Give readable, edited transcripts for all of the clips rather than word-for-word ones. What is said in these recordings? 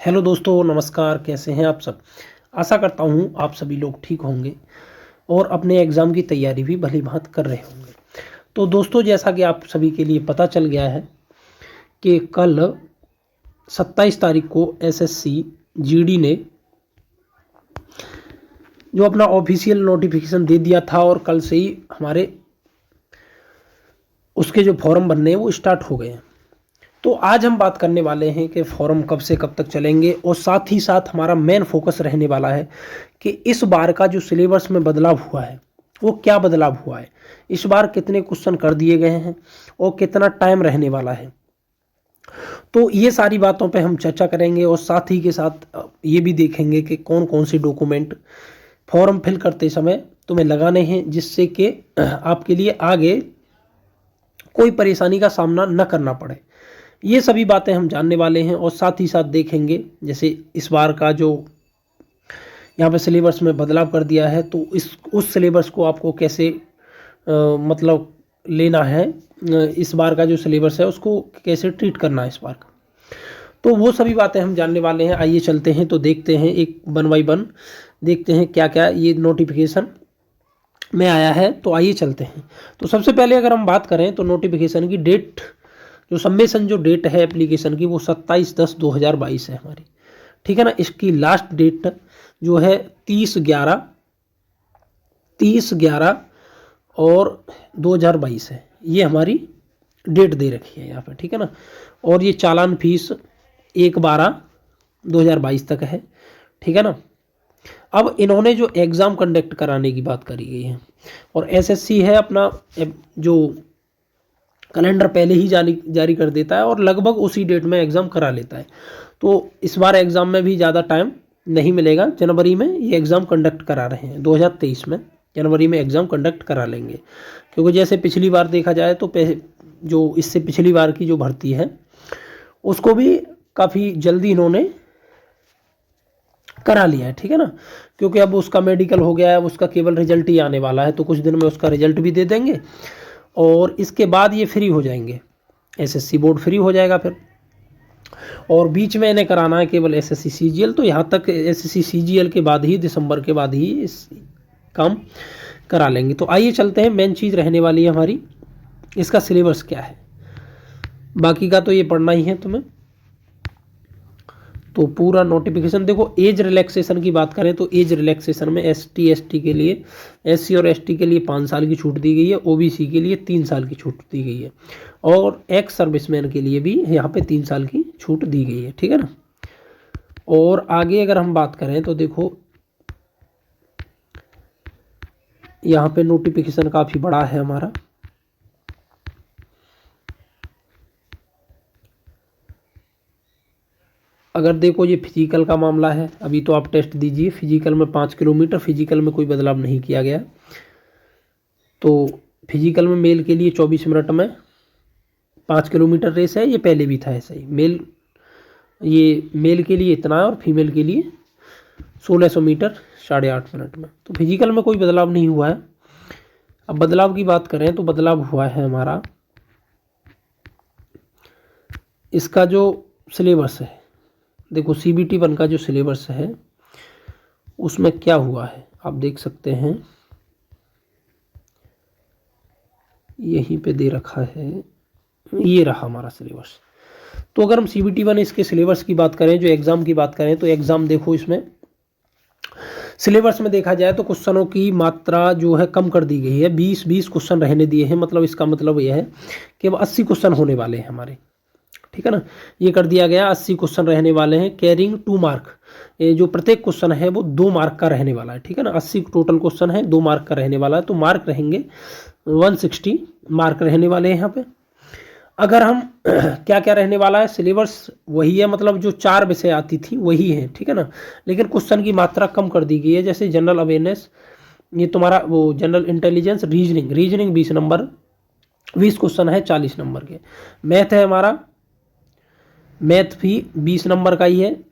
Hello दोस्तों, नमस्कार। कैसे हैं आप सब? आशा करता हूँ आप सभी लोग ठीक होंगे और अपने एग्ज़ाम की तैयारी भी भली भांति कर रहे होंगे। तो दोस्तों, जैसा कि आप सभी के लिए पता चल गया है कि कल 27 तारीख को एसएससी जीडी ने जो अपना ऑफिशियल नोटिफिकेशन दे दिया था और कल से ही हमारे उसके जो फॉर्म भरने हैं वो स्टार्ट हो गए हैं। तो आज हम बात करने वाले हैं कि फॉर्म कब से कब तक चलेंगे और साथ ही साथ हमारा मेन फोकस रहने वाला है कि इस बार का जो सिलेबस में बदलाव हुआ है वो क्या बदलाव हुआ है, इस बार कितने क्वेश्चन कर दिए गए हैं और कितना टाइम रहने वाला है। तो ये सारी बातों पे हम चर्चा करेंगे और साथ ही के साथ ये भी देखेंगे कि कौन कौन से डॉक्यूमेंट फॉर्म फिल करते समय तुम्हें लगाने हैं जिससे कि आपके लिए आगे कोई परेशानी का सामना न करना पड़े। ये सभी बातें हम जानने वाले हैं और साथ ही साथ देखेंगे जैसे इस बार का जो यहाँ पे सिलेबस में बदलाव कर दिया है तो उस सिलेबस को आपको कैसे मतलब लेना है, इस बार का जो सिलेबस है उसको कैसे ट्रीट करना है इस बार का। तो वो सभी बातें हम जानने वाले हैं। आइए चलते हैं तो देखते हैं एक वन बाई वन, देखते हैं क्या क्या ये नोटिफिकेशन में आया है। तो आइए चलते हैं। तो सबसे पहले अगर हम बात करें तो नोटिफिकेशन की डेट, जो सबमिशन जो डेट है एप्लीकेशन की वो 27/10/2022 है हमारी, ठीक है ना। इसकी लास्ट डेट जो है 30/11 और 2022 है, ये हमारी डेट दे रखी है यहाँ पे, ठीक है ना। और ये चालान फीस 1/12/2022 तक है, ठीक है ना। अब इन्होंने जो एग्ज़ाम कंडक्ट कराने की बात करी गई है और एसएससी है अपना जो कैलेंडर पहले ही जारी कर देता है और लगभग उसी डेट में एग्ज़ाम करा लेता है। तो इस बार एग्ज़ाम में भी ज़्यादा टाइम नहीं मिलेगा। जनवरी में ये एग्ज़ाम कंडक्ट करा रहे हैं, 2023 में जनवरी में एग्ज़ाम कंडक्ट करा लेंगे। क्योंकि जैसे पिछली बार देखा जाए तो जो इससे पिछली बार की जो भर्ती है उसको भी काफ़ी जल्दी इन्होंने करा लिया है, ठीक है ना। क्योंकि अब उसका मेडिकल हो गया है, उसका केवल रिजल्ट ही आने वाला है, तो कुछ दिन में उसका रिजल्ट भी दे देंगे और इसके बाद ये फ्री हो जाएंगे, एसएससी बोर्ड फ्री हो जाएगा फिर। और बीच में इन्हें कराना है केवल एसएससी सीजीएल, तो यहाँ तक एसएससी सीजीएल के बाद ही दिसंबर के बाद ही इस काम करा लेंगे। तो आइए चलते हैं, मेन चीज़ रहने वाली है हमारी इसका सिलेबस क्या है। बाकी का तो ये पढ़ना ही है तुम्हें। तो पूरा नोटिफिकेशन देखो। एज रिलैक्सेशन की बात करें तो एज रिलैक्सेशन में एसटी के लिए, एससी और एसटी के लिए 5 साल की छूट दी गई है, ओबीसी के लिए 3 साल की छूट दी गई है और एक्स सर्विसमैन के लिए भी यहाँ पे 3 साल की छूट दी गई है, ठीक है ना। और आगे अगर हम बात करें तो देखो यहाँ पे नोटिफिकेशन काफ़ी बड़ा है हमारा। अगर देखो ये फिजिकल का मामला है, अभी तो आप टेस्ट दीजिए। फिजिकल में 5 किलोमीटर, फिजिकल में कोई बदलाव नहीं किया गया। तो फिजिकल में मेल के लिए 24 मिनट में 5 किलोमीटर रेस है, ये पहले भी था ऐसा ही। ये मेल के लिए इतना है और फीमेल के लिए 1600 मीटर 8.5 मिनट में। तो फिजिकल में कोई बदलाव नहीं हुआ है। अब बदलाव की बात करें तो बदलाव हुआ है हमारा इसका जो सिलेबस है। देखो सीबीटी 1 का जो सिलेबस है उसमें क्या हुआ है आप देख सकते हैं, यहीं पे दे रखा है, ये रहा हमारा सिलेबस। तो अगर हम सीबीटी 1 इसके सिलेबस की बात करें, जो एग्ज़ाम की बात करें, तो एग्ज़ाम देखो इसमें सिलेबस में देखा जाए तो क्वेश्चनों की मात्रा जो है कम कर दी गई है। 20 क्वेश्चन रहने दिए हैं। मतलब इसका मतलब यह है कि अब 80 क्वेश्चन होने वाले हैं हमारे, ठीक है ना। ये कर दिया गया 80 क्वेश्चन रहने वाले हैं, कैरिंग 2 मार्क। ये जो प्रत्येक क्वेश्चन है वो 2 मार्क का रहने वाला है, ठीक है ना। 80 टोटल क्वेश्चन है, 2 मार्क का रहने वाला है। तो मार्क रहेंगे 160 मार्क रहने वाले हैं यहाँ पे। अगर हम क्या क्या रहने वाला है, सिलेबस वही है, मतलब जो 4 विषय आती थी वही है, ठीक है ना। लेकिन क्वेश्चन की मात्रा कम कर दी गई है। जैसे जनरल अवेयरनेस, ये तुम्हारा वो general intelligence, reasoning 20 number, 20 question है 40 नंबर के। मैथ है हमारा, मैथ भी 20 नंबर का ही है।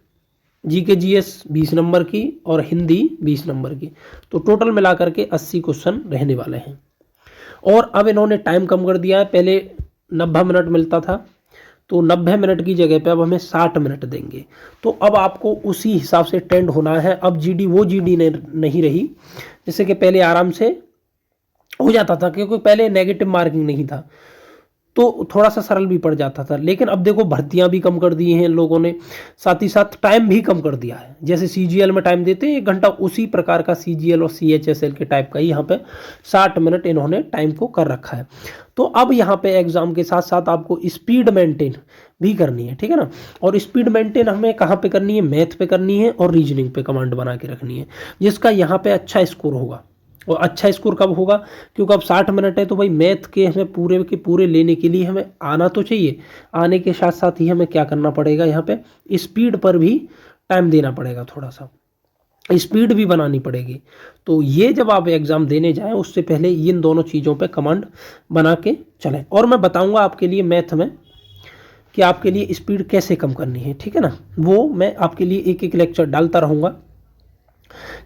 जीके जीएस 20 नंबर की और हिंदी 20 नंबर की। तो टोटल मिलाकर के 80 क्वेश्चन रहने वाले हैं। और अब इन्होंने टाइम कम कर दिया है। पहले 90 मिनट मिलता था, तो 90 मिनट की जगह पे अब हमें 60 मिनट देंगे। तो अब आपको उसी हिसाब से ट्रेंड होना है। अब जीडी वो जीडी नहीं रही जैसे कि पहले आराम से हो जाता था, क्योंकि पहले नेगेटिव मार्किंग नहीं था तो थोड़ा सा सरल भी पड़ जाता था। लेकिन अब देखो भर्तियां भी कम कर दी हैं लोगों ने, साथ ही साथ टाइम भी कम कर दिया है। जैसे सीजीएल में टाइम देते हैं 1 घंटा, उसी प्रकार का सीजीएल और सीएचएसएल के टाइप का ही यहाँ पे 60 मिनट इन्होंने टाइम को कर रखा है। तो अब यहाँ पे एग्जाम के साथ साथ आपको स्पीड मेंटेन भी करनी है, ठीक है ना। और स्पीड मेंटेन हमें कहाँ पे करनी है, मैथ पे करनी है और रीजनिंग पे कमांड बना के रखनी है, जिसका यहाँ पे अच्छा स्कोर होगा। और अच्छा स्कोर कब होगा, क्योंकि अब 60 मिनट है तो भाई मैथ के हमें पूरे के पूरे लेने के लिए हमें आना तो चाहिए, आने के साथ साथ ही हमें क्या करना पड़ेगा, यहाँ पे स्पीड पर भी टाइम देना पड़ेगा, थोड़ा सा स्पीड भी बनानी पड़ेगी। तो ये जब आप एग्ज़ाम देने जाएं उससे पहले इन दोनों चीज़ों पे कमांड बना के चलें। और मैं बताऊंगा आपके लिए मैथ में कि आपके लिए स्पीड कैसे कम करनी है, ठीक है ना। वो मैं आपके लिए एक एक लेक्चर डालता रहूँगा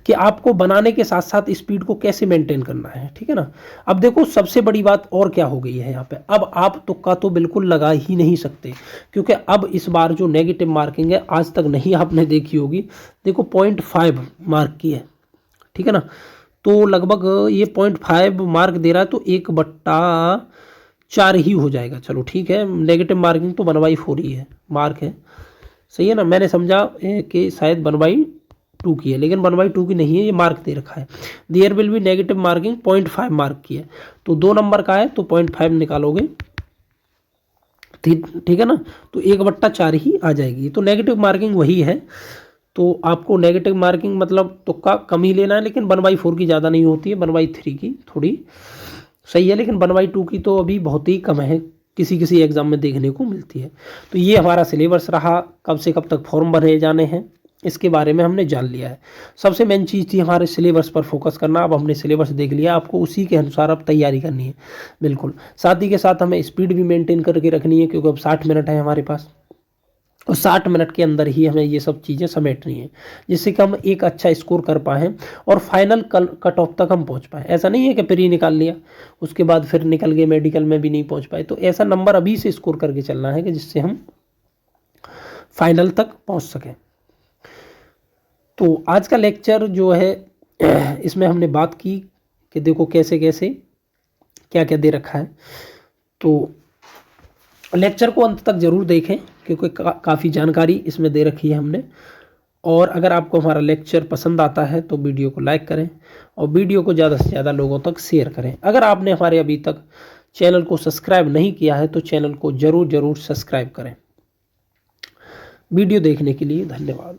कि आपको बनाने के साथ साथ स्पीड को कैसे मेंटेन करना है, ठीक है ना। अब देखो सबसे बड़ी बात और क्या हो गई है यहाँ पे, अब आप तुक्का तो बिल्कुल लगा ही नहीं सकते, क्योंकि अब इस बार जो नेगेटिव मार्किंग है आज तक नहीं आपने देखी होगी। देखो 0.5 मार्क की है, ठीक है ना। तो लगभग ये 0.5 मार्क दे रहा है तो 1/4 ही हो जाएगा। चलो ठीक है, नेगेटिव मार्किंग तो 1/4 ही है मार्क है, सही है ना। मैंने समझा कि शायद 1/2 की है, लेकिन 1/2 की नहीं है, ये मार्क दे रखा है। There will be negative marking 0.5 mark की है, तो 2 नंबर का है तो 0.5 निकालोगे, ठीक है ना। तो 1/4 ही आ जाएगी। तो नेगेटिव मार्किंग वही है। तो आपको नेगेटिव मार्किंग मतलब तुक्का कम ही लेना है, लेकिन 1/4 की ज़्यादा नहीं होती है, 1/3 की थोड़ी सही है, लेकिन 1/2 की तो अभी बहुत ही कम है, किसी किसी एग्जाम में देखने को मिलती है। तो ये हमारा सिलेबस रहा, कब से कब तक फॉर्म भरे जाने हैं इसके बारे में हमने जान लिया है। सबसे मेन चीज़ थी हमारे सिलेबस पर फोकस करना। अब हमने सिलेबस देख लिया, आपको उसी के अनुसार अब तैयारी करनी है बिल्कुल। साथ ही के साथ हमें स्पीड भी मेंटेन करके रखनी है, क्योंकि अब 60 मिनट है हमारे पास, और 60 मिनट के अंदर ही हमें ये सब चीज़ें समेटनी है, जिससे कि हम एक अच्छा स्कोर कर पाएँ और फाइनल कट ऑफ तक हम पहुंच पाएँ। ऐसा नहीं है कि प्री निकाल लिया उसके बाद फिर निकल गए मेडिकल में भी नहीं पहुंच पाए। तो ऐसा नंबर अभी से स्कोर करके चलना है कि जिससे हम फाइनल तक पहुंच सकें। तो आज का लेक्चर जो है इसमें हमने बात की कि देखो कैसे कैसे क्या क्या दे रखा है। तो लेक्चर को अंत तक ज़रूर देखें, क्योंकि काफ़ी जानकारी इसमें दे रखी है हमने। और अगर आपको हमारा लेक्चर पसंद आता है तो वीडियो को लाइक करें और वीडियो को ज़्यादा से ज़्यादा लोगों तक शेयर करें। अगर आपने हमारे अभी तक चैनल को सब्सक्राइब नहीं किया है तो चैनल को ज़रूर सब्सक्राइब करें। वीडियो देखने के लिए धन्यवाद।